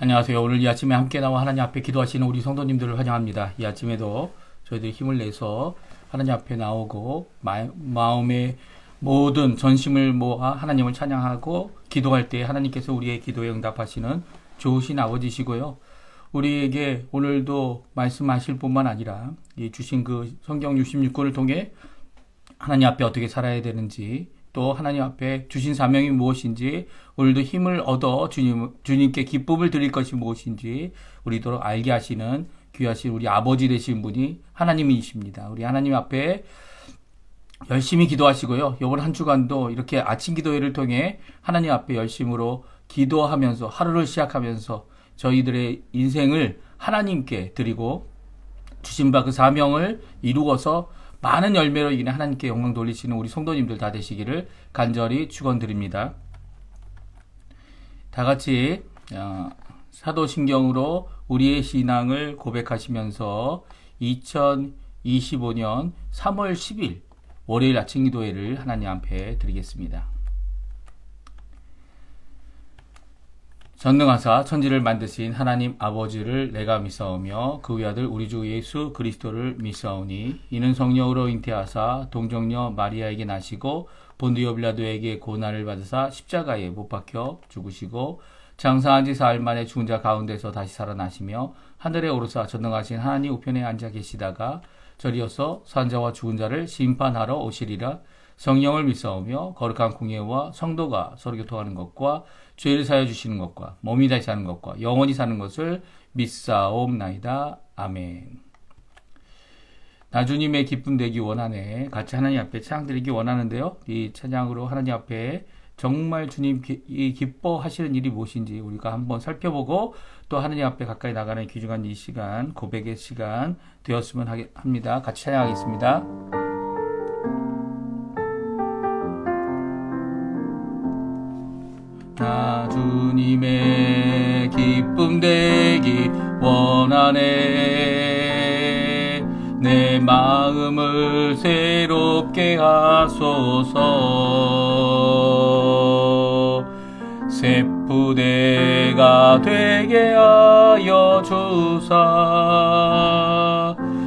안녕하세요. 오늘 이 아침에 함께 나와 하나님 앞에 기도하시는 우리 성도님들을 환영합니다. 이 아침에도 저희들이 힘을 내서 하나님 앞에 나오고 마음의 모든 전심을 모아 하나님을 찬양하고 기도할 때 하나님께서 우리의 기도에 응답하시는 좋으신 아버지시고요. 우리에게 오늘도 말씀하실 뿐만 아니라 이 주신 그 성경 66권을 통해 하나님 앞에 어떻게 살아야 되는지, 또 하나님 앞에 주신 사명이 무엇인지, 오늘도 힘을 얻어 주님께 기쁨을 드릴 것이 무엇인지 우리도록 알게 하시는 귀하신 우리 아버지 되신 분이 하나님이십니다. 우리 하나님 앞에 열심히 기도하시고요. 이번 한 주간도 이렇게 아침 기도회를 통해 하나님 앞에 열심으로 기도하면서 하루를 시작하면서 저희들의 인생을 하나님께 드리고 주신 바 그 사명을 이루어서 많은 열매로 인해 하나님께 영광 돌리시는 우리 성도님들 다 되시기를 간절히 축원드립니다. 다 같이 사도신경으로 우리의 신앙을 고백하시면서 2025년 3월 10일 월요일 아침 기도회를 하나님 앞에 드리겠습니다. 전능하사 천지를 만드신 하나님 아버지를 내가 믿사오며 그 외아들 우리 주 예수 그리스도를 믿사오니 이는 성령으로 잉태하사 동정녀 마리아에게 나시고 본디오 빌라도에게 고난을 받으사 십자가에 못 박혀 죽으시고 장사한 지 사흘 만에 죽은 자 가운데서 다시 살아나시며 하늘에 오르사 전능하신 하나님 우편에 앉아 계시다가 저리어서 산자와 죽은 자를 심판하러 오시리라. 성령을 믿사오며 거룩한 공예와 성도가 서로 교통하는 것과 죄를 사여 주시는 것과 몸이 다시 사는 것과 영원히 사는 것을 믿사옵나이다. 아멘. 나 주님의 기쁨 되기 원하네. 같이 하나님 앞에 찬양 드리기 원하는데요. 이 찬양으로 하나님 앞에 정말 주님 기뻐하시는 일이 무엇인지 우리가 한번 살펴보고 또 하나님 앞에 가까이 나가는 귀중한 이 시간, 고백의 시간 되었으면 합니다. 같이 찬양하겠습니다. 나 주님의 기쁨 되기 원하네. 내 마음을 새롭게 하소서. 새 부대가 되게 하여 주사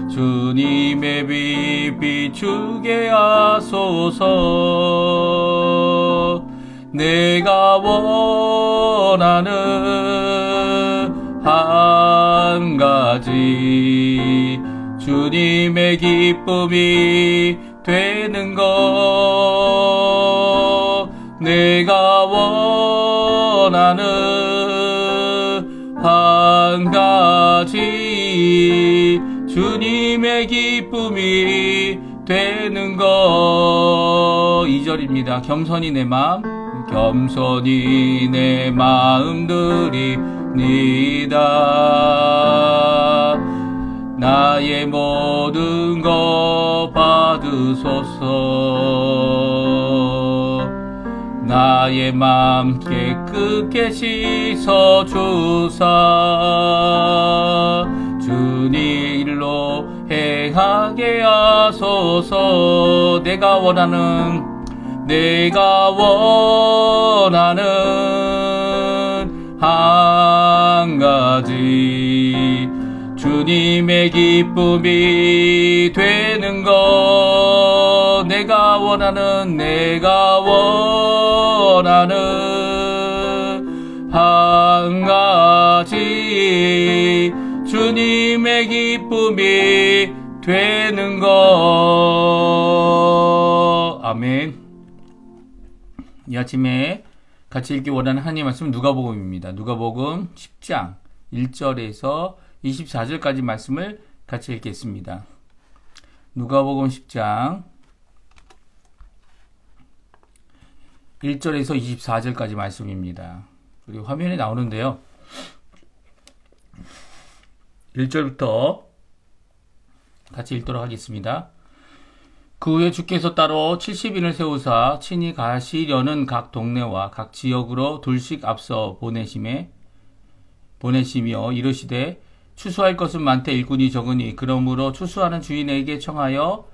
주님의 빛 비추게 하소서. 내가 원하는 한 가지 주님의 기쁨이 되는 것. 내가 원하는 한 가지 주님의 기쁨이 되는 것. 2절입니다. 겸손히 내 마음 겸손히 내 마음 드립니다. 나의 모든 것 받으소서. 나의 마음 깨끗게 씻어주사 주님 일로 행하게 하소서. 내가 원하는 한 가지 주님의 기쁨이 되는 것. 내가 원하는 한 가지 주님의 기쁨이 되는 것. 아멘. 이 아침에 같이 읽기 원하는 하나님의 말씀은 누가복음입니다. 누가복음 10장 1절에서 24절까지 말씀을 같이 읽겠습니다. 누가복음 10장 1절에서 24절까지 말씀입니다. 우리 화면에 나오는데요. 1절부터 같이 읽도록 하겠습니다. 그 후에 주께서 따로 70인을 세우사 친히 가시려는 각 동네와 각 지역으로 둘씩 앞서 보내시며 이르시되 추수할 것은 많되 일꾼이 적으니 그러므로 추수하는 주인에게 청하여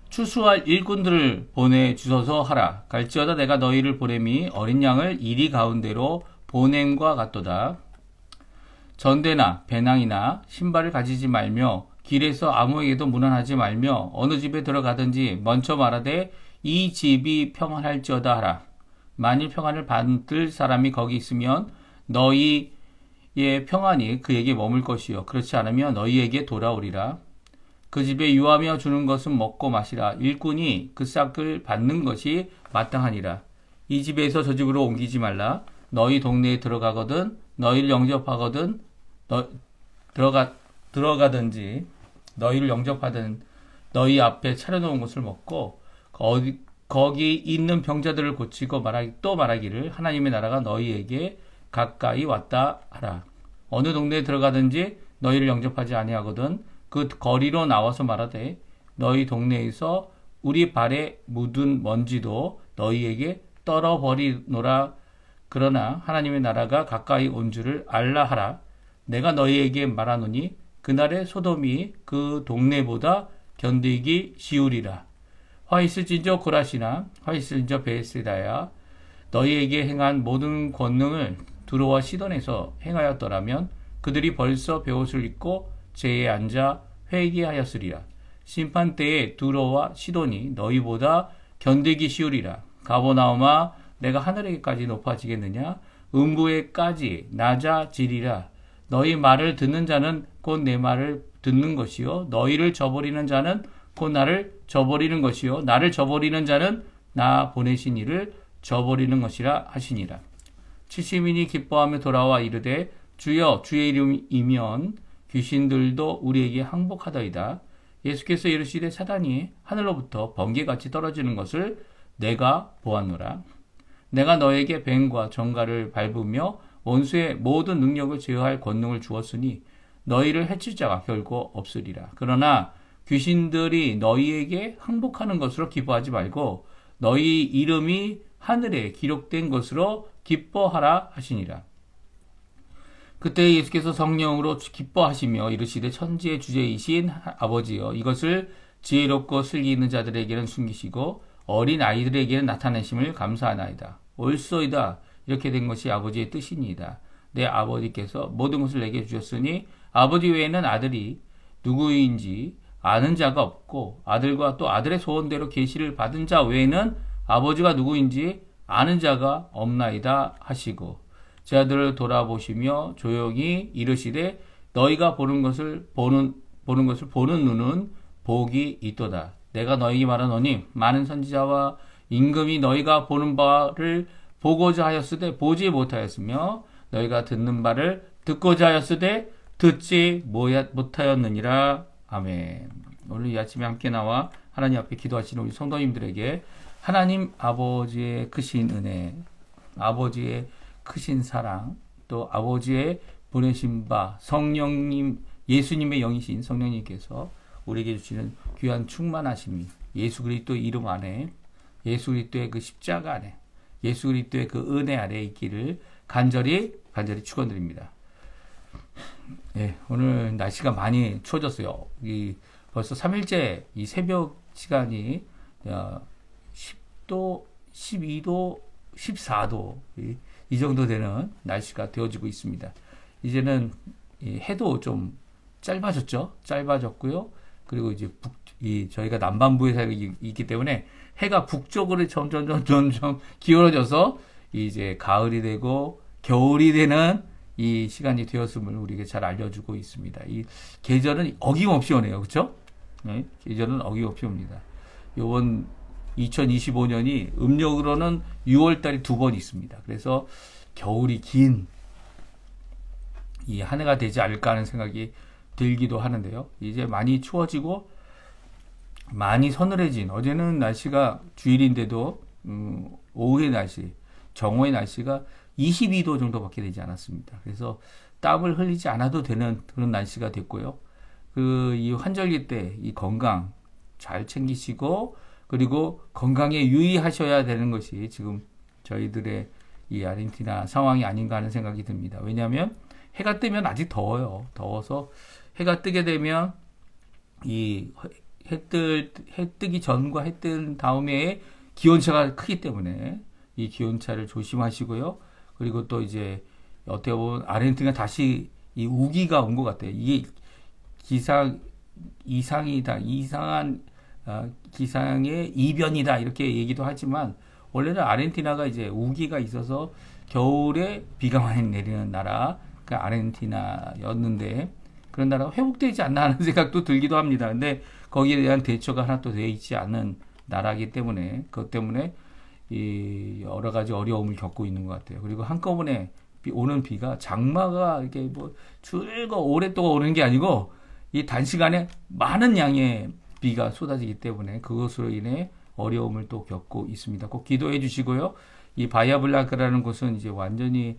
추수할 일꾼들을 보내주소서 하라. 갈지어다 내가 너희를 보냄이 어린 양을 이리 가운데로 보냄과 같도다. 전대나 배낭이나 신발을 가지지 말며 길에서 아무에게도 문안하지 말며 어느 집에 들어가든지 먼저 말하되 이 집이 평안할지어다 하라. 만일 평안을 받을 사람이 거기 있으면 너희의 평안이 그에게 머물 것이요 그렇지 않으면 너희에게 돌아오리라. 그 집에 유하며 주는 것은 먹고 마시라. 일꾼이 그 싹을 받는 것이 마땅하니라. 이 집에서 저 집으로 옮기지 말라. 너희 동네에 들어가거든 너희를 영접하거든 들어가든지 너희를 영접하든 너희 앞에 차려놓은 것을 먹고 거기 있는 병자들을 고치고 또 말하기를 하나님의 나라가 너희에게 가까이 왔다 하라. 어느 동네에 들어가든지 너희를 영접하지 아니하거든 그 거리로 나와서 말하되 너희 동네에서 우리 발에 묻은 먼지도 너희에게 떨어버리노라. 그러나 하나님의 나라가 가까이 온 줄을 알라 하라. 내가 너희에게 말하노니 그날의 소돔이 그 동네보다 견디기 쉬우리라. 화 있을진저 고라시나 화 있을진저 베세다야 너희에게 행한 모든 권능을 두로와 시돈에서 행하였더라면 그들이 벌써 베옷을 입고 제에 앉아 회개하였으리라. 심판 때에 두로와 시돈이 너희보다 견디기 쉬우리라. 가버나움아 내가 하늘에까지 높아지겠느냐 음부에까지 낮아지리라. 너희 말을 듣는 자는 곧 내 말을 듣는 것이요 너희를 저버리는 자는 곧 나를 저버리는 것이요 나를 저버리는 자는 나 보내신 이를 저버리는 것이라 하시니라. 70인이 기뻐하며 돌아와 이르되 주여 주의 이름이면 귀신들도 우리에게 항복하더이다. 예수께서 이르시되 사단이 하늘로부터 번개같이 떨어지는 것을 내가 보았노라. 내가 너에게 뱀과 정갈을 밟으며 원수의 모든 능력을 제어할 권능을 주었으니 너희를 해칠 자가 결코 없으리라. 그러나 귀신들이 너희에게 항복하는 것으로 기뻐하지 말고 너희 이름이 하늘에 기록된 것으로 기뻐하라 하시니라. 그때 예수께서 성령으로 기뻐하시며 이르시되 천지의 주제이신 아버지여 이것을 지혜롭고 슬기 있는 자들에게는 숨기시고 어린 아이들에게는 나타내심을 감사하나이다. 옳소이다. 이렇게 된 것이 아버지의 뜻이니이다. 내 아버지께서 모든 것을 내게 주셨으니 아버지 외에는 아들이 누구인지 아는 자가 없고 아들과 또 아들의 소원대로 계시를 받은 자 외에는 아버지가 누구인지 아는 자가 없나이다 하시고 제 아들을 돌아보시며 조용히 이르시되 너희가 보는 것을 보는 눈은 복이 있도다. 내가 너희에게 말하노니 많은 선지자와 임금이 너희가 보는 바를 보고자 하였으되 보지 못하였으며 너희가 듣는 바를 듣고자 하였으되 듣지 못하였느니라. 아멘. 오늘 이 아침에 함께 나와 하나님 앞에 기도하시는 우리 성도님들에게 하나님 아버지의 크신 은혜, 아버지의 크신 사랑, 또 아버지의 보내신 바 성령님, 예수님의 영이신 성령님께서 우리에게 주시는 귀한 충만하심이 예수 그리스도의 이름 안에, 예수 그리스도의 그 십자가 안에, 예수 그리스도의 그 은혜 아래에 있기를 간절히 축원드립니다. 네, 오늘 날씨가 많이 추워졌어요. 벌써 3일째 이 새벽 시간이 10도, 12도, 14도 이 정도 되는 날씨가 되어지고 있습니다. 이제는 해도 좀 짧아졌고요. 그리고 이제 저희가 남반부에 살고 있기 때문에 해가 북쪽으로 점점 기울어져서 이제 가을이 되고 겨울이 되는 이 시간이 되었음을 우리에게 잘 알려주고 있습니다. 이 계절은 어김없이 오네요. 그렇죠? 네, 계절은 어김없이 옵니다. 요번 2025년이 음력으로는 6월달이 2번 있습니다. 그래서 겨울이 긴 이 한 해가 되지 않을까 하는 생각이 들기도 하는데요. 이제 많이 추워지고 많이 서늘해진, 어제는 날씨가 주일인데도 오후의 날씨, 정오의 날씨가 22도 정도밖에 되지 않았습니다. 그래서 땀을 흘리지 않아도 되는 그런 날씨가 됐고요. 이 환절기 때 이 건강 잘 챙기시고 그리고 건강에 유의하셔야 되는 것이 지금 저희들의 이 아르헨티나 상황이 아닌가 하는 생각이 듭니다. 왜냐하면 해가 뜨면 아직 더워요. 더워서 해가 뜨게 되면 이 해 뜨기 전과 해 뜬 다음에 기온차가 크기 때문에 이 기온차를 조심하시고요. 그리고 또 이제 어떻게 보면 아르헨티나가 다시 이 우기가 온 것 같아요. 이게 이상이다, 이상한 기상의 이변이다 이렇게 얘기도 하지만 원래는 아르헨티나가 이제 우기가 있어서 겨울에 비가 많이 내리는 나라, 그 아르헨티나였는데 그런 나라가 회복되지 않나 하는 생각도 들기도 합니다. 근데 거기에 대한 대처가 하나도 되어 있지 않은 나라이기 때문에 그것 때문에 이 여러 가지 어려움을 겪고 있는 것 같아요. 그리고 한꺼번에 오는 비가 장마가 이렇게 뭐 줄거 오랫동안 오는 게 아니고 이 단시간에 많은 양의 비가 쏟아지기 때문에 그것으로 인해 어려움을 또 겪고 있습니다. 꼭 기도해 주시고요. 이 바이아블랑카라는 곳은 이제 완전히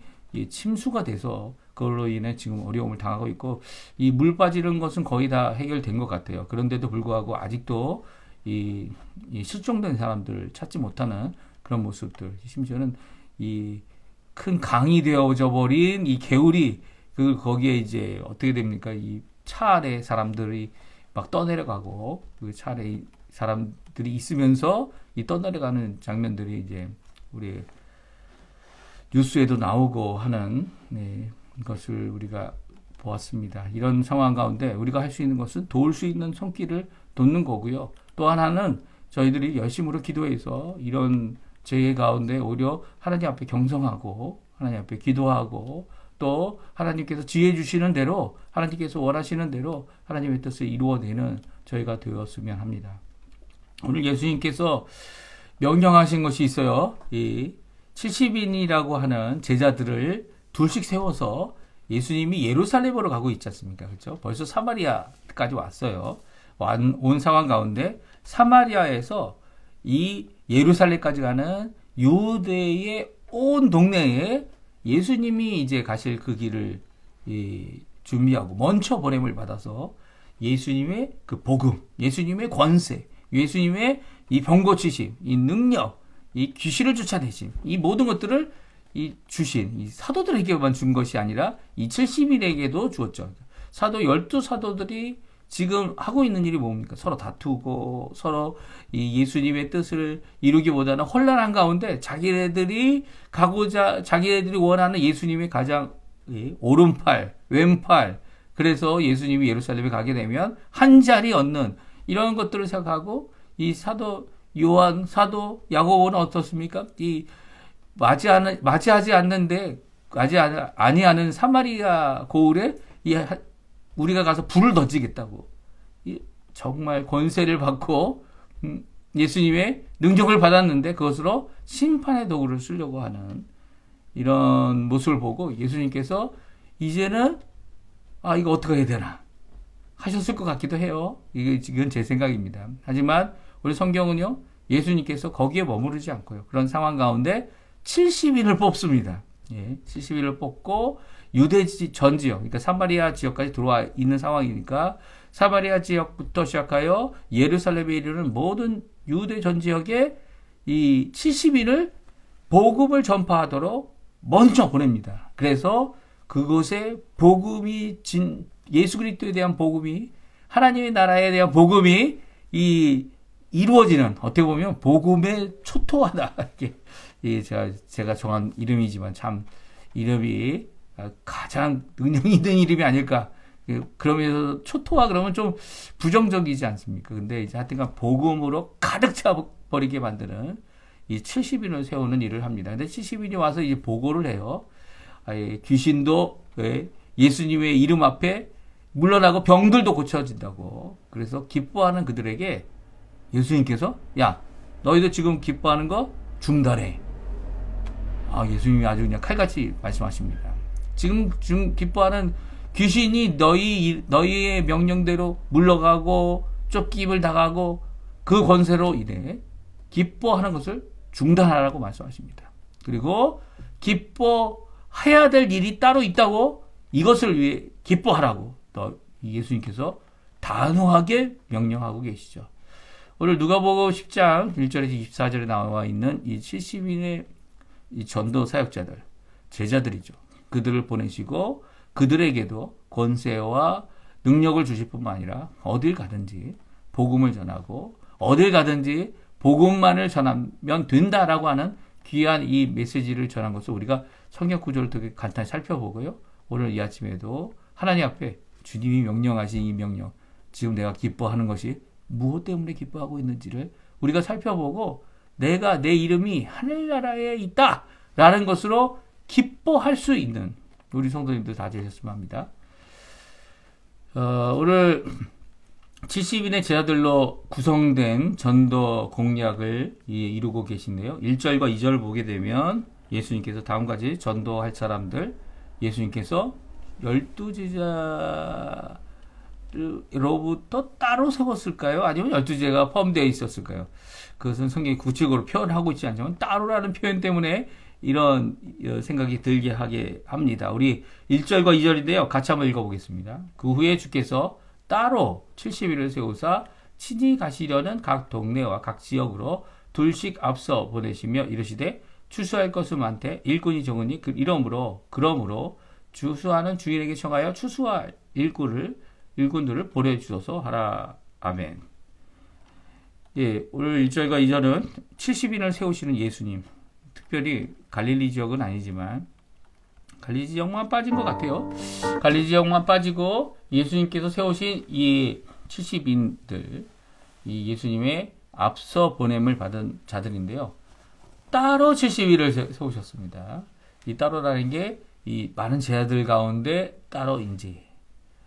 침수가 돼서 그걸로 인해 지금 어려움을 당하고 있고 이 물 빠지는 것은 거의 다 해결된 것 같아요. 그런데도 불구하고 아직도 이 실종된 사람들을 찾지 못하는 그런 모습들, 심지어는 이 큰 강이 되어져 버린 이 개울이 거기에 이제 어떻게 됩니까? 이 차 아래 사람들이 막 떠내려가고 그 차 아래 사람들이 있으면서 이 떠내려가는 장면들이 이제 우리 뉴스에도 나오고 하는 것을 우리가 보았습니다. 이런 상황 가운데 우리가 할 수 있는 것은 도울 수 있는 손길을 돋는 거고요. 또 하나는 저희들이 열심으로 기도해서 이런 죄 가운데 오히려 하나님 앞에 경성하고 하나님 앞에 기도하고 또 하나님께서 지혜 주시는 대로 하나님께서 원하시는 대로 하나님의 뜻을 이루어내는 저희가 되었으면 합니다. 오늘 예수님께서 명령하신 것이 있어요. 이 70인이라고 하는 제자들을 둘씩 세워서 예수님이 예루살렘으로 가고 있지 않습니까? 그렇죠? 벌써 사마리아까지 왔어요. 온 상황 가운데 사마리아에서 이 예루살렘까지 가는 유대의 온 동네에 예수님이 이제 가실 그 길을 준비하고 먼저 보냄을 받아서 예수님의 그 복음, 예수님의 권세, 예수님의 이 병 고치심, 이 능력, 이 귀신을 쫓아내심, 이 모든 것들을 주신 이 사도들에게만 준 것이 아니라 이 70인에게도 주었죠. 12사도들이 지금 하고 있는 일이 뭡니까? 서로 다투고 서로 이 예수님의 뜻을 이루기보다는 혼란한 가운데 자기네들이 원하는 예수님의 가장 오른팔, 왼팔, 그래서 예수님이 예루살렘에 가게 되면 한 자리 얻는 이런 것들을 생각하고 이 사도 요한, 사도 야고보는 어떻습니까? 이 맞이하지 않는데 아니하는 사마리아 고을에 우리가 가서 불을 던지겠다고 정말 권세를 받고 예수님의 능력을 받았는데 그것으로 심판의 도구를 쓰려고 하는 이런 모습을 보고 예수님께서 이제는 이거 어떻게 해야 되나 하셨을 것 같기도 해요. 이건 제 생각입니다. 하지만 우리 성경은요, 예수님께서 거기에 머무르지 않고요. 그런 상황 가운데 70인을 뽑습니다. 70인을 뽑고 유대 전 지역, 그러니까 사마리아 지역까지 들어와 있는 상황이니까 사마리아 지역부터 시작하여 예루살렘에 이르는 모든 유대 전 지역에 이 70인을 복음을 전파하도록 먼저 보냅니다. 그래서 그곳에 복음이 예수 그리스도에 대한 복음이 하나님의 나라에 대한 복음이 이루어지는 어떻게 보면 복음의 초토화다. 이게 제가 정한 이름이지만 참 이름이 가장 능력이 있는 이름이 아닐까. 그러면서 초토화 그러면 좀 부정적이지 않습니까? 근데 이제 하여튼간 복음으로 가득 차버리게 만드는 이 70인을 세우는 일을 합니다. 근데 70인이 와서 이제 보고를 해요. 귀신도 예수님의 이름 앞에 물러나고 병들도 고쳐진다고. 그래서 기뻐하는 그들에게 예수님께서 야, 너희들 지금 기뻐하는 거 중단해. 예수님이 아주 그냥 칼같이 말씀하십니다. 지금 기뻐하는 귀신이 너희의 명령대로 물러가고 쫓김을 당하고 그 권세로 인해 기뻐하는 것을 중단하라고 말씀하십니다. 그리고 기뻐해야 될 일이 따로 있다고 이것을 위해 기뻐하라고 예수님께서 단호하게 명령하고 계시죠. 오늘 누가복음 10장 1절에서 24절에 나와 있는 이 70인의 이 전도 사역자들, 제자들이죠. 그들을 보내시고 그들에게도 권세와 능력을 주실 뿐만 아니라 어딜 가든지 복음을 전하고 어딜 가든지 복음만을 전하면 된다라고 하는 귀한 이 메시지를 전한 것을 우리가 성경 구조를 되게 간단히 살펴보고요. 오늘 이 아침에도 하나님 앞에 주님이 명령하신 이 명령, 지금 내가 기뻐하는 것이 무엇 때문에 기뻐하고 있는지를 우리가 살펴보고 내가 내 이름이 하늘나라에 있다라는 것으로 기뻐할 수 있는 우리 성도님들 다 되셨으면 합니다. 오늘 70인의 제자들로 구성된 전도 공약을 이루고 계신데요. 1절과 2절을 보게 되면 예수님께서 다음까지 전도할 사람들, 예수님께서 12제자로부터 따로 세웠을까요? 아니면 12제자가 포함되어 있었을까요? 그것은 성경이 구체적으로 표현하고 있지 않지만 따로라는 표현 때문에 이런 생각이 들게 하게 합니다. 우리 1절과 2절인데요. 같이 한번 읽어보겠습니다. 그 후에 주께서 따로 70일을 세우사 친히 가시려는 각 동네와 각 지역으로 둘씩 앞서 보내시며 이르시되 추수할 것은 많되 일꾼이 적으니 그러므로 추수하는 주인에게 청하여 추수할 일꾼들을 보내주소서 하라. 아멘. 예, 오늘 1절과 2절은 70인을 세우시는 예수님, 특별히 갈릴리 지역은 아니지만 갈릴리 지역만 빠진 것 같아요. 갈릴리 지역만 빠지고 예수님께서 세우신 이 70인들, 이 예수님의 앞서 보냄을 받은 자들인데요. 따로 70인을 세우셨습니다. 이 따로라는 게 이 많은 제자들 가운데 따로인지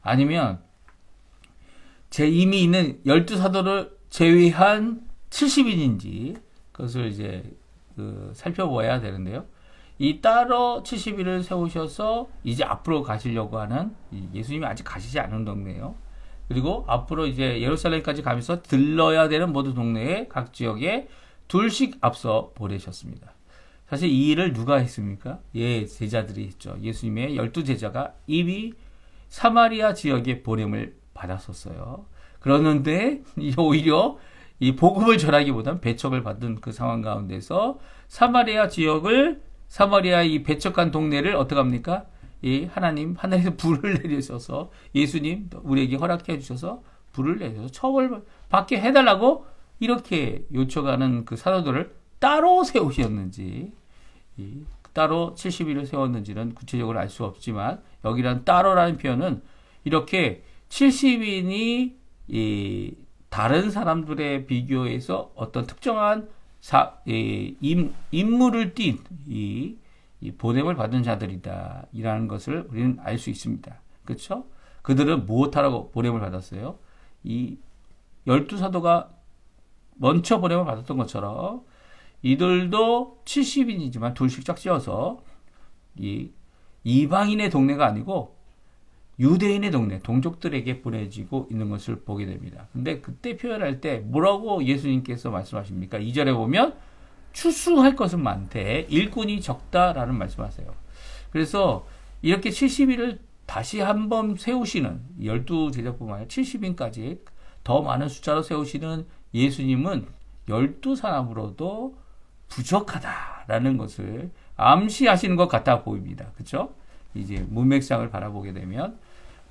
아니면 이미 있는 12사도를 제외한 70인인지 그것을 이제 살펴봐야 되는데요. 이 따로 70일을 세우셔서 이제 앞으로 가시려고 하는 예수님이 아직 가시지 않은 동네예요. 그리고 앞으로 이제 예루살렘까지 가면서 들러야 되는 모든 동네에 각 지역에 둘씩 앞서 보내셨습니다. 사실 이 일을 누가 했습니까? 예, 제자들이 했죠. 예수님의 12제자가 이미 사마리아 지역에 보냄을 받았었어요. 그러는데 오히려 이 복음을 전하기보다는 배척을 받은 그 상황 가운데서 사마리아 이 배척한 동네를 어떻게 합니까? 이 하나님에서 불을 내리셔서 예수님 우리에게 허락해 주셔서 불을 내셔서 처벌 받게 해달라고 이렇게 요청하는 그 사도들을 따로 세우셨는지 따로 70일을 세웠는지는 구체적으로 알 수 없지만 여기란 따로라는 표현은 이렇게 70인이 다른 사람들의 비교해서 어떤 특정한 임무를 띈 이 보냄을 받은 자들이다. 이라는 것을 우리는 알 수 있습니다. 그렇죠? 그들은 무엇하라고 보냄을 받았어요? 이 12사도가 먼저 보냄을 받았던 것처럼 이들도 70인이지만 둘씩 짝지어서 이방인의 동네가 아니고 유대인의 동네, 동족들에게 보내지고 있는 것을 보게 됩니다. 근데 그때 표현할 때 뭐라고 예수님께서 말씀하십니까? 2절에 보면 추수할 것은 많되 일꾼이 적다라는 말씀하세요. 그래서 이렇게 70일을 다시 한번 세우시는 12제자뿐만 아니라 70인까지 더 많은 숫자로 세우시는 예수님은 12사람으로도 부족하다라는 것을 암시하시는 것 같아 보입니다. 그렇죠? 이제 문맥상을 바라보게 되면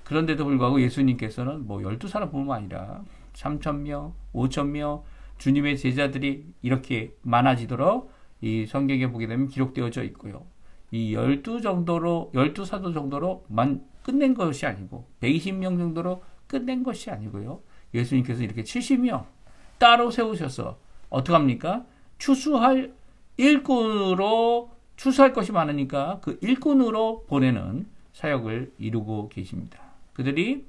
그런데도 불구하고 예수님께서는 12사람뿐만 아니라 3,000명, 5,000명 주님의 제자들이 이렇게 많아지도록 이 성경에 보게 되면 기록되어져 있고요. 이 12사도 정도로만 끝낸 것이 아니고 120명 정도로 끝낸 것이 아니고요. 예수님께서 이렇게 70명 따로 세우셔서 어떻게 합니까? 추수할 것이 많으니까 그 일꾼으로 보내는 사역을 이루고 계십니다. 그들이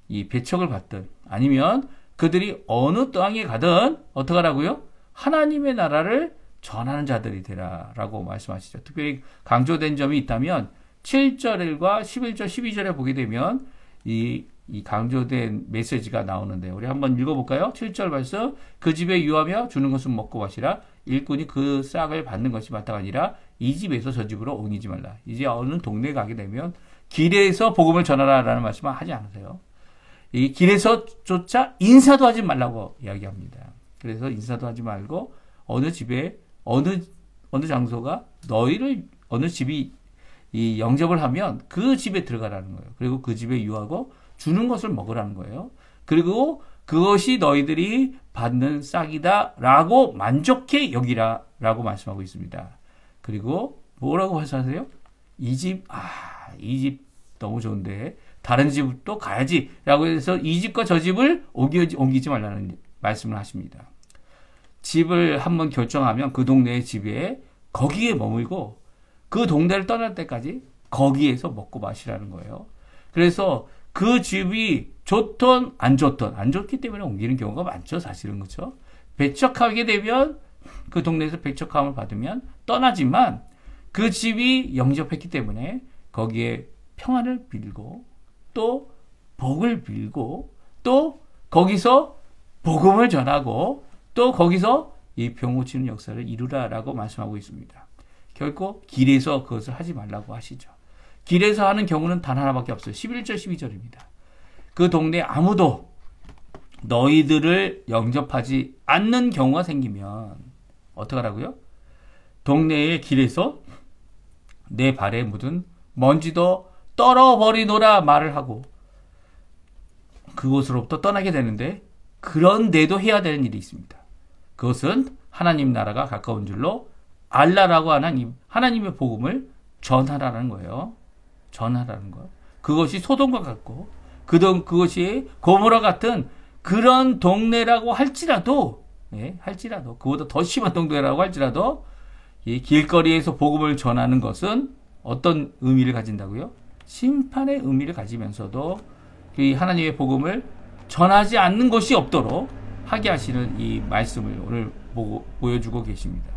이 배척을 받든 아니면 그들이 어느 땅에 가든 어떻게 하라고요? 하나님의 나라를 전하는 자들이 되라라고 말씀하시죠. 특별히 강조된 점이 있다면 7절과 11절, 12절에 보게 되면 이 강조된 메시지가 나오는데 우리 한번 읽어볼까요? 7절 말씀 그 집에 유하며 주는 것은 먹고 마시라 일꾼이 그 싹을 받는 것이 마땅하니라 아니라 이 집에서 저 집으로 옮기지 말라. 이제 어느 동네에 가게 되면 길에서 복음을 전하라라는 말씀을 하지 않으세요. 이 길에서조차 인사도 하지 말라고 이야기합니다. 그래서 인사도 하지 말고 어느 집에 어느 장소가 너희를 어느 집이 이 영접을 하면 그 집에 들어가라는 거예요. 그리고 그 집에 유하고 주는 것을 먹으라는 거예요. 그리고 그것이 너희들이 받는 싹이다 라고 만족해 여기라 라고 말씀하고 있습니다. 그리고 뭐라고 말씀하세요? 이 집 너무 좋은데 다른 집도 가야지 라고 해서 이 집과 저 집을 옮기지 말라는 말씀을 하십니다. 집을 한번 결정하면 그 동네의 집에 거기에 머물고 그 동네를 떠날 때까지 거기에서 먹고 마시라는 거예요. 그래서 그 집이 좋던 안 좋기 때문에 옮기는 경우가 많죠. 사실은 그렇죠. 배척하게 되면 그 동네에서 배척함을 받으면 떠나지만 그 집이 영접했기 때문에 거기에 평안을 빌고 또 복을 빌고 또 거기서 복음을 전하고 또 거기서 이 병 고치는 역사를 이루라라고 말씀하고 있습니다. 결코 길에서 그것을 하지 말라고 하시죠. 길에서 하는 경우는 단 하나밖에 없어요. 11절 12절입니다. 그 동네에 아무도 너희들을 영접하지 않는 경우가 생기면 어떡하라고요? 동네의 길에서 내 발에 묻은 먼지도 떨어버리노라 말을 하고 그곳으로부터 떠나게 되는데 그런데도 해야 되는 일이 있습니다. 그것은 하나님 나라가 가까운 줄로 알라라고 하는 하나님의 복음을 전하라는 거예요. 전하라는 거. 그것이 소돔과 같고 그것이 고모라 같은 그런 동네라고 할지라도 그보다 더 심한 동네라고 할지라도 이 길거리에서 복음을 전하는 것은 어떤 의미를 가진다고요? 심판의 의미를 가지면서도 이 하나님의 복음을 전하지 않는 것이 없도록 하게 하시는 이 말씀을 오늘 보여주고 계십니다.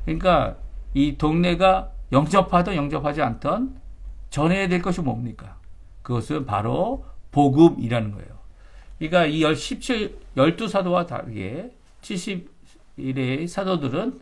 그러니까 이 동네가 영접하든 영접하지 않든 전해야 될 것이 뭡니까? 그것은 바로 복음이라는 거예요. 그러니까 이 12사도와 다르게 70일의 사도들은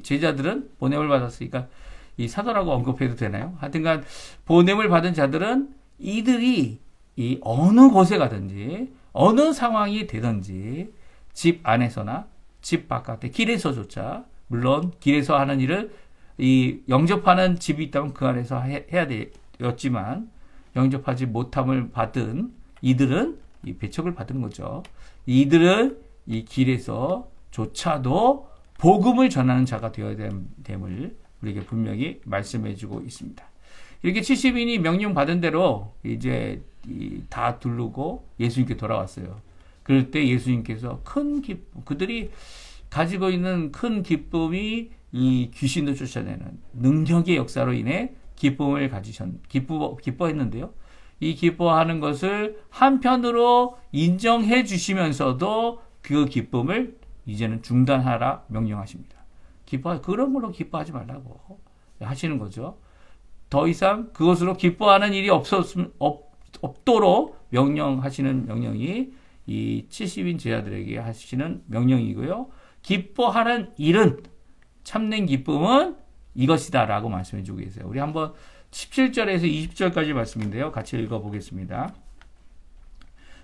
제자들은 보냄을 받았으니까 이 사도라고 언급해도 되나요? 하여튼간 보냄을 받은 자들은 이들이 이 어느 곳에 가든지 어느 상황이 되든지 집 안에서나 집 바깥에 길에서조차 물론 길에서 하는 일을 이 영접하는 집이 있다면 그 안에서 해야 되었지만 영접하지 못함을 받은 이들은 이 배척을 받은 거죠. 이들은 이 길에서조차도 복음을 전하는 자가 되어야 됨을 우리에게 분명히 말씀해주고 있습니다. 이렇게 70인이 명령받은 대로 이제 다 두르고 예수님께 돌아왔어요. 그럴 때 예수님께서 큰 기쁨, 그들이 가지고 있는 큰 기쁨이 이 귀신도 쫓아내는 능력의 역사로 인해 기쁨을 기뻐했는데요. 이 기뻐하는 것을 한편으로 인정해 주시면서도 그 기쁨을 이제는 중단하라 명령하십니다. 그런 걸로 기뻐하지 말라고 하시는 거죠. 더 이상 그것으로 기뻐하는 일이 없도록 명령하시는 명령이 이 70인 제자들에게 하시는 명령이고요. 기뻐하는 일은 참된 기쁨은 이것이다 라고 말씀해 주고 계세요. 우리 한번 17절에서 20절까지 말씀인데요. 같이 읽어보겠습니다.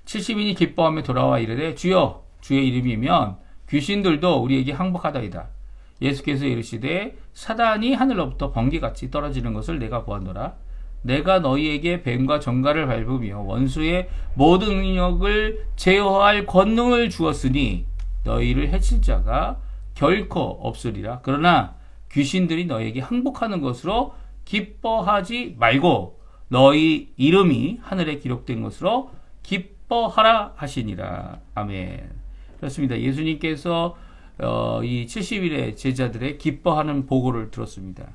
70인이 기뻐하며 돌아와 이르되 주여 주의 이름이면 귀신들도 우리에게 항복하다이다. 예수께서 이르시되 사단이 하늘로부터 번개같이 떨어지는 것을 내가 보았노라. 내가 너희에게 뱀과 정갈을 밟으며 원수의 모든 능력을 제어할 권능을 주었으니 너희를 해칠 자가 결코 없으리라. 그러나 귀신들이 너희에게 항복하는 것으로 기뻐하지 말고 너희 이름이 하늘에 기록된 것으로 기뻐하라 하시니라. 아멘. 그렇습니다. 예수님께서 이 70일의 제자들의 기뻐하는 보고를 들었습니다.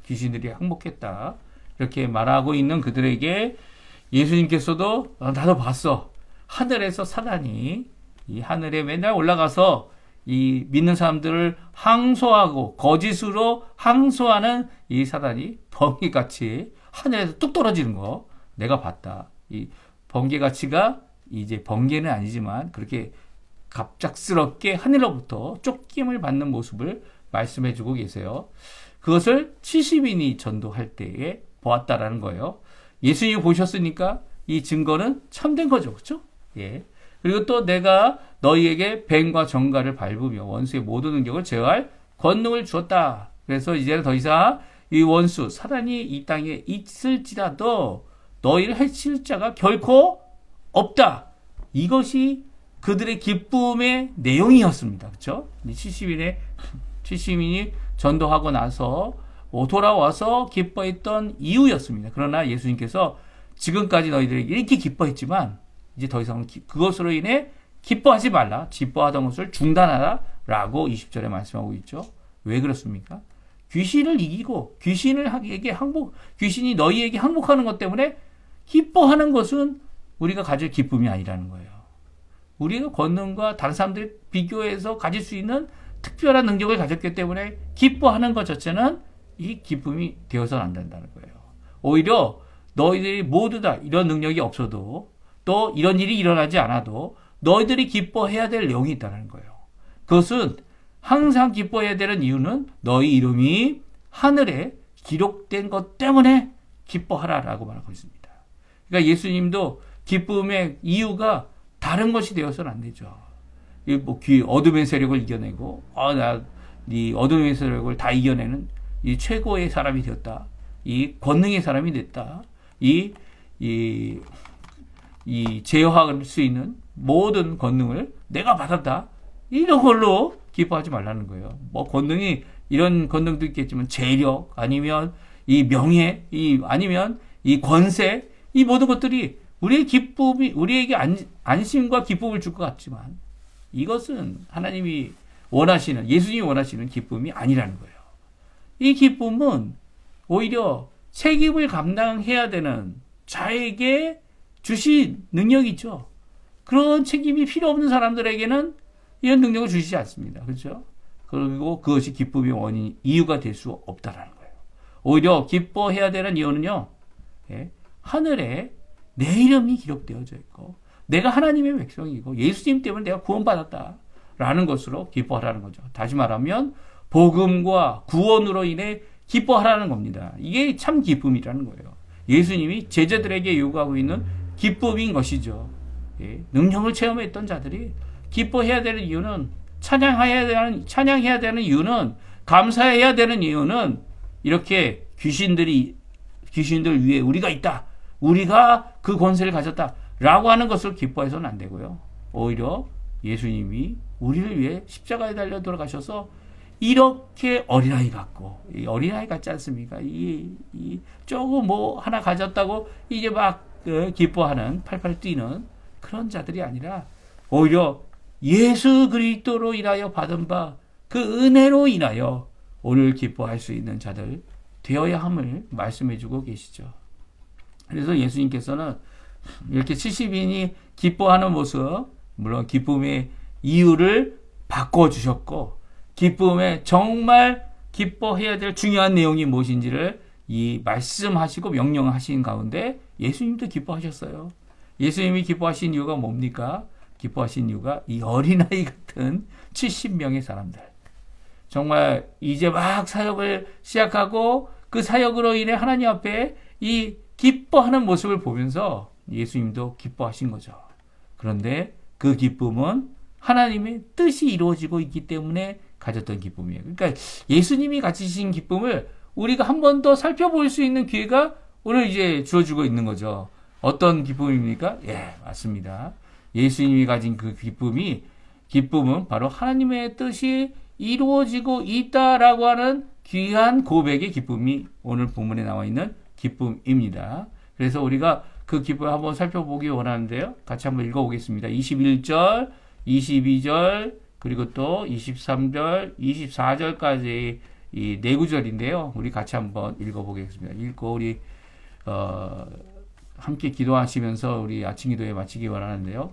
귀신들이 항복했다. 이렇게 말하고 있는 그들에게 예수님께서도 나도 봤어. 하늘에서 사단이 이 하늘에 맨날 올라가서 이 믿는 사람들을 항소하고 거짓으로 항소하는 이 사단이 번개같이 하늘에서 뚝 떨어지는 거 내가 봤다. 이 번개같이가 이제 번개는 아니지만 그렇게 갑작스럽게 하늘로부터 쫓김을 받는 모습을 말씀해주고 계세요. 그것을 70인이 전도할 때에 보았다라는 거예요. 예수님이 보셨으니까 이 증거는 참된 거죠. 그렇죠? 예. 그리고 또 내가 너희에게 뱀과 정갈을 밟으며 원수의 모든 능력을 제어할 권능을 주었다. 그래서 이제는 더 이상 이 원수 사단이 이 땅에 있을지라도 너희를 해칠 자가 결코 없다. 이것이 그들의 기쁨의 내용이었습니다. 그렇죠? 70인이 전도하고 나서 돌아와서 기뻐했던 이유였습니다. 그러나 예수님께서 지금까지 너희들이 이렇게 기뻐했지만 이제 더 이상 그것으로 인해 기뻐하지 말라. 기뻐하던 것을 중단하라. 라고 20절에 말씀하고 있죠. 왜 그렇습니까? 귀신을 이기고 귀신이 너희에게 항복하는 것 때문에 기뻐하는 것은 우리가 가질 기쁨이 아니라는 거예요. 우리가 권능과 다른 사람들이 비교해서 가질 수 있는 특별한 능력을 가졌기 때문에 기뻐하는 것 자체는 이 기쁨이 되어서는 안 된다는 거예요. 오히려 너희들이 모두 다 이런 능력이 없어도 또 이런 일이 일어나지 않아도 너희들이 기뻐해야 될 내용이 있다는 거예요. 그것은 항상 기뻐해야 되는 이유는 너희 이름이 하늘에 기록된 것 때문에 기뻐하라라고 말하고 있습니다. 그러니까 예수님도 기쁨의 이유가 다른 것이 되어서는 안 되죠. 어둠의 세력을 이겨내고, 네 어둠의 세력을 다 이겨내는 이 최고의 사람이 되었다. 이 권능의 사람이 됐다. 이 제어할 수 있는 모든 권능을 내가 받았다. 이런 걸로 기뻐하지 말라는 거예요. 권능이, 이런 권능도 있겠지만, 재력, 아니면 이 명예, 아니면 이 권세, 이 모든 것들이 우리에게 안심과 기쁨을 줄 것 같지만, 이것은 하나님이 원하시는, 예수님이 원하시는 기쁨이 아니라는 거예요. 이 기쁨은 오히려 책임을 감당해야 되는 자에게 주신 능력이죠. 그런 책임이 필요 없는 사람들에게는 이런 능력을 주시지 않습니다. 그렇죠? 그리고 그것이 기쁨의 원인, 이유가 될 수 없다라는 거예요. 오히려 기뻐해야 되는 이유는요, 하늘에 내 이름이 기록되어져 있고, 내가 하나님의 백성이고, 예수님 때문에 내가 구원받았다라는 것으로 기뻐하라는 거죠. 다시 말하면, 복음과 구원으로 인해 기뻐하라는 겁니다. 이게 참 기쁨이라는 거예요. 예수님이 제자들에게 요구하고 있는 기쁨인 것이죠. 능력을 체험했던 자들이 기뻐해야 되는 이유는, 찬양해야 되는 이유는, 감사해야 되는 이유는, 이렇게 귀신들 위에 우리가 있다. 우리가 그 권세를 가졌다. 라고 하는 것을 기뻐해서는 안 되고요. 오히려 예수님이 우리를 위해 십자가에 달려 돌아가셔서 이렇게 어린아이 같고, 어린아이 같지 않습니까? 조금 하나 가졌다고 이제 막 기뻐하는, 팔팔 뛰는 그런 자들이 아니라, 오히려 예수 그리스도로 인하여 받은 바 그 은혜로 인하여 오늘 기뻐할 수 있는 자들 되어야 함을 말씀해주고 계시죠. 그래서 예수님께서는 이렇게 70인이 기뻐하는 모습, 물론 기쁨의 이유를 바꿔주셨고, 기쁨에 정말 기뻐해야 될 중요한 내용이 무엇인지를 말씀하시고 명령하신 가운데 예수님도 기뻐하셨어요. 예수님이 기뻐하신 이유가 뭡니까? 기뻐하신 이유가 이 어린아이 같은 70명의 사람들. 정말 이제 막 사역을 시작하고 그 사역으로 인해 하나님 앞에 이 기뻐하는 모습을 보면서 예수님도 기뻐하신 거죠. 그런데 그 기쁨은 하나님의 뜻이 이루어지고 있기 때문에 가졌던 기쁨이에요. 그러니까 예수님이 가지신 기쁨을 우리가 한 번 더 살펴볼 수 있는 기회가 오늘 이제 주어지고 있는 거죠. 어떤 기쁨입니까? 맞습니다. 예수님이 가진 그 기쁨은 바로 하나님의 뜻이 이루어지고 있다라고 하는 귀한 고백의 기쁨이 오늘 본문에 나와 있는 기쁨입니다. 그래서 우리가 그 기쁨을 한번 살펴보기 원하는데요. 같이 한번 읽어보겠습니다. 21절, 22절, 그리고 또 23절, 24절까지 이 네 구절인데요. 우리 같이 한번 읽어보겠습니다. 읽고 우리 함께 기도하시면서 우리 아침 기도에 마치기 원하는데요.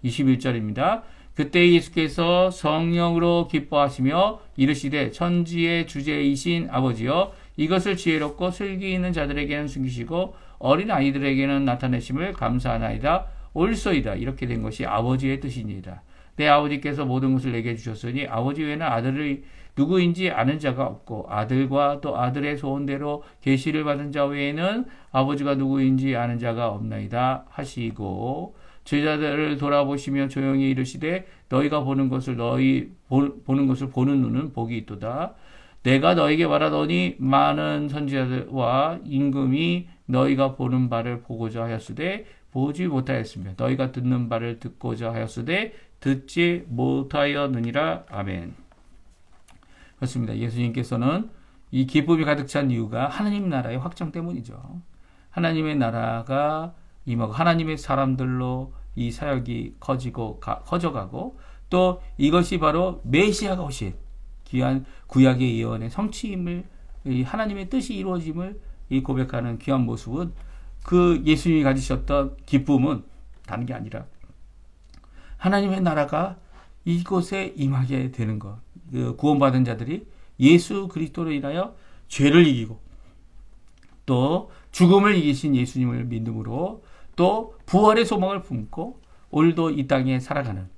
21절입니다. 그때 예수께서 성령으로 기뻐하시며 이르시되 천지의 주제이신 아버지여 이것을 지혜롭고 슬기 있는 자들에게는 숨기시고 어린 아이들에게는 나타내심을 감사하나이다. 옳소이다. 이렇게 된 것이 아버지의 뜻이니이다. 내 아버지께서 모든 것을 내게 주셨으니 아버지 외에는 아들이 누구인지 아는 자가 없고 아들과 또 아들의 소원대로 계시를 받은 자 외에는 아버지가 누구인지 아는 자가 없나이다 하시고 제자들을 돌아보시며 조용히 이르시되 너희가 보는 것을 보는 눈은 복이 있도다. 내가 너에게 말하더니 많은 선지자들과 임금이 너희가 보는 바를 보고자 하였으되 보지 못하였으며 너희가 듣는 바를 듣고자 하였으되 듣지 못하였느니라. 아멘. 그렇습니다. 예수님께서는 이 기쁨이 가득 찬 이유가 하나님 나라의 확장 때문이죠. 하나님의 나라가 임하고 하나님의 사람들로 이 사역이 커져가고 또 이것이 바로 메시아가 오신 귀한 구약의 예언의 성취임을 이 하나님의 뜻이 이루어짐을 이 고백하는 귀한 모습은 그 예수님이 가지셨던 기쁨은 다른 게 아니라 하나님의 나라가 이곳에 임하게 되는 것. 그 구원받은 자들이 예수 그리스도로 인하여 죄를 이기고 또 죽음을 이기신 예수님을 믿음으로 또 부활의 소망을 품고 오늘도 이 땅에 살아가는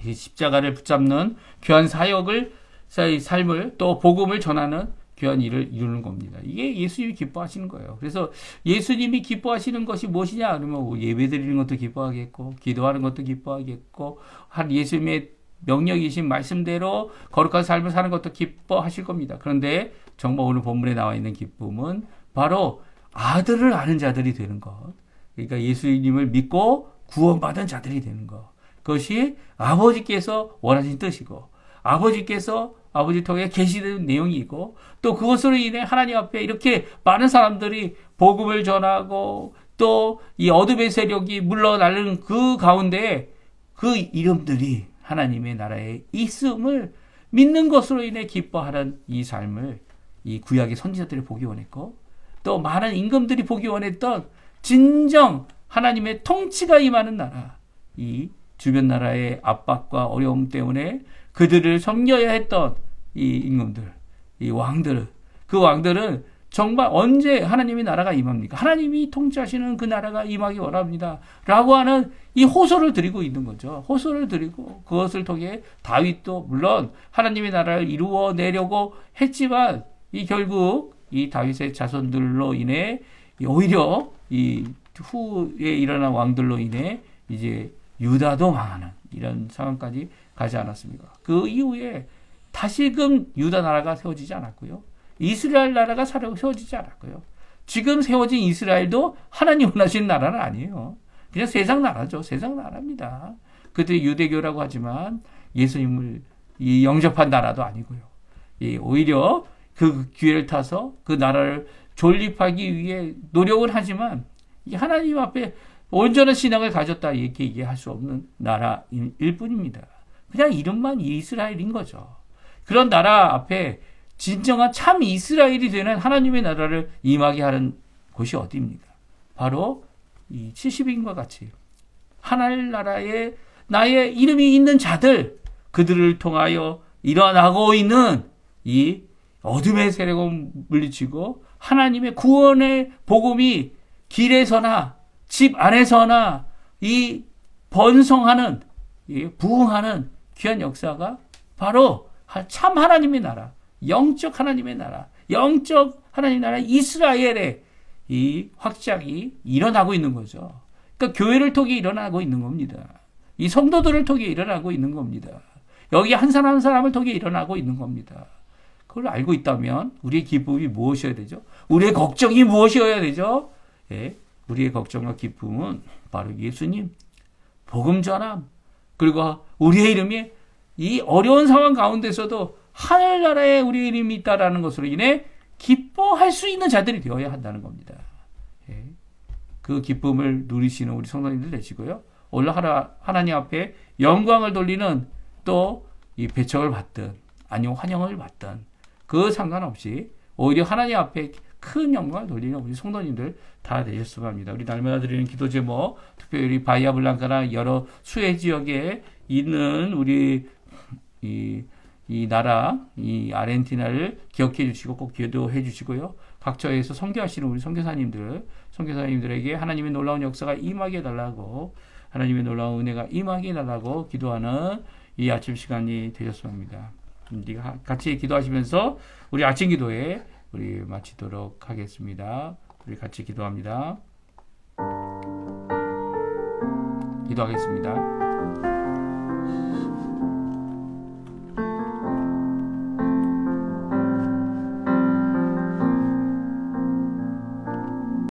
십자가를 붙잡는 귀한 사역을 삶을 또 복음을 전하는 귀한 일을 이루는 겁니다. 이게 예수님이 기뻐하시는 거예요. 그래서 예수님이 기뻐하시는 것이 무엇이냐 그러면 예배 드리는 것도 기뻐하겠고 기도하는 것도 기뻐하겠고 한 예수님의 명령이신 말씀대로 거룩한 삶을 사는 것도 기뻐하실 겁니다. 그런데 정말 오늘 본문에 나와 있는 기쁨은 바로 아들을 아는 자들이 되는 것. 그러니까 예수님을 믿고 구원받은 자들이 되는 것. 그것이 아버지께서 원하신 뜻이고 아버지께서 아버지 통해 계시는 내용이고 또 그것으로 인해 하나님 앞에 이렇게 많은 사람들이 복음을 전하고 또 이 어둠의 세력이 물러나는 그 가운데 그 이름들이 하나님의 나라에 있음을 믿는 것으로 인해 기뻐하는 이 삶을 이 구약의 선지자들이 보기 원했고 또 많은 임금들이 보기 원했던 진정 하나님의 통치가 임하는 나라, 이 주변 나라의 압박과 어려움 때문에 그들을 섬겨야 했던 이 임금들, 이 왕들, 그 왕들은 정말 언제 하나님의 나라가 임합니까? 하나님이 통치하시는 그 나라가 임하기 원합니다. 라고 하는 이 호소를 드리고 있는 거죠. 호소를 드리고 그것을 통해 다윗도 물론 하나님의 나라를 이루어내려고 했지만 이 결국 이 다윗의 자손들로 인해 오히려 이 후에 일어난 왕들로 인해 이제 유다도 망하는 이런 상황까지 가지 않았습니까? 그 이후에 다시금 유다 나라가 세워지지 않았고요. 이스라엘 나라가 세워지지 않았고요. 지금 세워진 이스라엘도 하나님 원하시는 나라는 아니에요. 그냥 세상 나라죠. 세상 나라입니다. 그들이 유대교라고 하지만 예수님을 영접한 나라도 아니고요. 오히려 그 기회를 타서 그 나라를 존립하기 위해 노력을 하지만 하나님 앞에 온전한 신앙을 가졌다 이렇게 얘기할 수 없는 나라일 뿐입니다. 그냥 이름만 이스라엘인 거죠. 그런 나라 앞에 진정한 참 이스라엘이 되는 하나님의 나라를 임하게 하는 곳이 어디입니까? 바로 이 70인과 같이 하나님 나라에 나의 이름이 있는 자들, 그들을 통하여 일어나고 있는 이 어둠의 세력을 물리치고 하나님의 구원의 복음이 길에서나 집 안에서나 이 번성하는, 부흥하는 귀한 역사가 바로 참 하나님의 나라, 영적 하나님의 나라, 영적 하나님의 나라 이스라엘의 이 확장이 일어나고 있는 거죠. 그러니까 교회를 통해 일어나고 있는 겁니다. 이 성도들을 통해 일어나고 있는 겁니다. 여기 한 사람 한 사람을 통해 일어나고 있는 겁니다. 그걸 알고 있다면 우리의 기쁨이 무엇이어야 되죠? 우리의 걱정이 무엇이어야 되죠? 예, 우리의 걱정과 기쁨은 바로 예수님, 복음 전함, 그리고 우리의 이름이 이 어려운 상황 가운데서도 하늘나라에 우리의 이름이 있다라는 것으로 인해 기뻐할 수 있는 자들이 되어야 한다는 겁니다. 예, 그 기쁨을 누리시는 우리 성도님들 되시고요. 오늘 하나님 앞에 영광을 돌리는 또 이 배척을 받든 아니면 환영을 받든 그 상관없이 오히려 하나님 앞에 큰 영광을 돌리는 우리 성도님들 다 되셨으면 합니다. 우리 날마다 드리는 기도 제목, 특별히 바이아 블랑카나 여러 수해 지역에 있는 우리 이 나라, 이 아르헨티나를 기억해 주시고 꼭 기도해 주시고요. 각처에서 선교하시는 우리 선교사님들에게 하나님의 놀라운 역사가 임하게 해달라고, 하나님의 놀라운 은혜가 임하게 해달라고 기도하는 이 아침 시간이 되셨으면 합니다. 같이 기도하시면서 우리 아침 기도에 우리 마치도록 하겠습니다. 우리 같이 기도합니다. 기도하겠습니다.